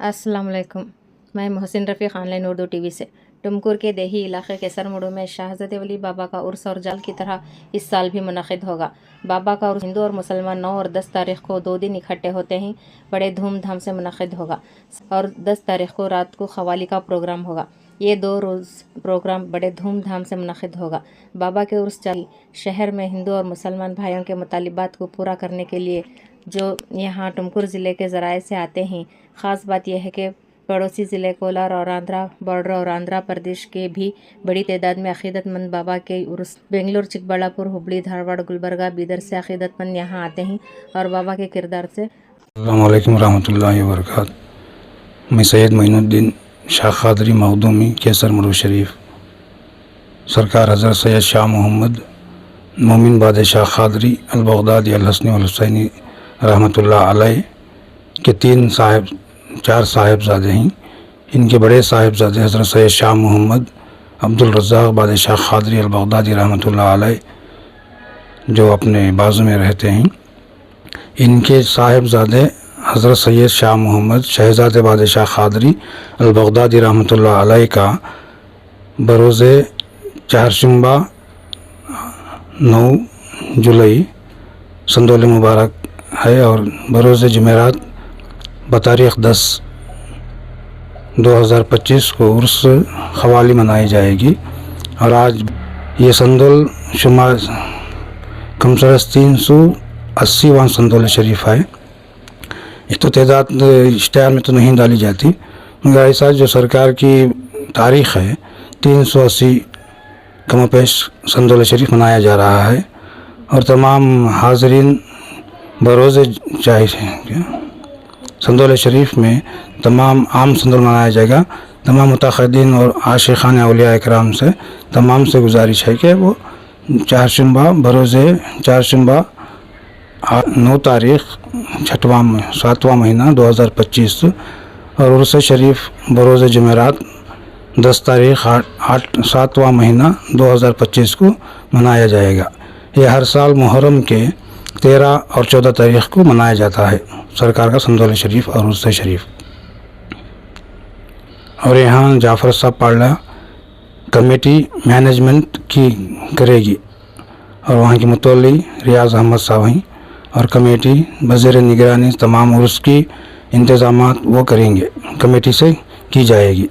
अस्सलाम वालेकुम। मैं मोहसिन रफ़ीक ऑनलाइन उर्दू टीवी से। टुमकुर के देही इलाके केसरमुड़ू में शाहज़ादे वली बाबा का उर्स और जाल की तरह इस साल भी मुनक़िद होगा। बाबा का उर्स हिंदू और मुसलमान 9 और 10 तारीख़ को 2 दिन इकट्ठे होते ही बड़े धूमधाम से मुनक़िद होगा और 10 तारीख़ को रात को ख़वाली का प्रोग्राम होगा। ये 2 रोज़ प्रोग्राम बड़े धूमधाम से मुनक़िद होगा। बाबा के उर्स जाल शहर में हिंदू और मुसलमान भाइयों के मुतालिबात को पूरा करने के लिए जो यहाँ टुमकुर ज़िले के ज़राए से आते हैं। ख़ास बात यह है कि पड़ोसी ज़िले कोलार और आंध्रा बॉर्डर और आंध्र प्रदेश के भी बड़ी तादाद में अक़ीदतमंद बाबा के उर्स बेंगलुरु, चिकबल्लापुर, हुबली, धारवाड़, गुलबर्गा, बीदर से अक़ीदतमंद यहाँ आते हैं और बाबा के किरदार से। अस्सलाम वालेकुम रहमतुल्लाहि व बरकातहू। मैं सैयद मोइनुद्दीन शाह क़ादरी मखदूमी केसरमुड़ू शरीफ सरकार हज़रत सैयद शाह मोहम्मद मोमिन बादशाह क़ादरी अल-बग़दादी अल-हसनी वल-हुसैनी रहमतुल्लाह अलैह के 4 साहिबजादे हैं। इनके बड़े साहिबजादे हज़रत सैयद शाह मोहम्मद अब्दुल रज़्ज़ाक़ बादशाह क़ादरी अल-बग़दादी रहमतुल्लाह अलैह जो अपने बाजू में रहते हैं। इनके साहिबजादे हज़रत सैयद शाह मोहम्मद शहज़ादे बादशाह क़ादरी अल-बग़दादी रहमतुल्लाह अलैह का बरोज़े चारशंबा 9 जुलाई संदोल मुबारक है और बरोज़ जुमेरात बतारीख़ 10/2025 को उर्स ख़वाली मनाई जाएगी। और आज ये संदोल शुमार कमसरस 380वां संदोल शरीफ है। ये तो तादाद इश्तिहार में तो नहीं डाली जाती, मगर ऐसा जो सरकार की तारीख़ है 380 कम पेश संदोल शरीफ मनाया जा रहा है। और तमाम हाज़रीन बरोज़ संदोल शरीफ में तमाम आम संदोल मनाया जाएगा। तमाम मुतक़द्दीन और आशिक़ान औलिया इकराम से तमाम से गुजारिश है कि वो चारशंबा बरोज़े चारशंबा 9 तारीख़ 7वां महीना 2025 और उर्स शरीफ बरोज़ जुमेरात 10 तारीख़ 7वां महीना 2025 को मनाया जाएगा। यह हर साल मुहर्रम के 13 और 14 तारीख़ को मनाया जाता है सरकार का संदोल शरीफ और उर्स शरीफ। और यहाँ जाफ़र साहब पाड़ा कमेटी मैनेजमेंट की करेगी और वहाँ की मुतवल्ली रियाज़ अहमद साहब हैं और कमेटी वज़ीर निगरानी तमाम उर्स की इंतज़ामात वो करेंगे, कमेटी से की जाएगी।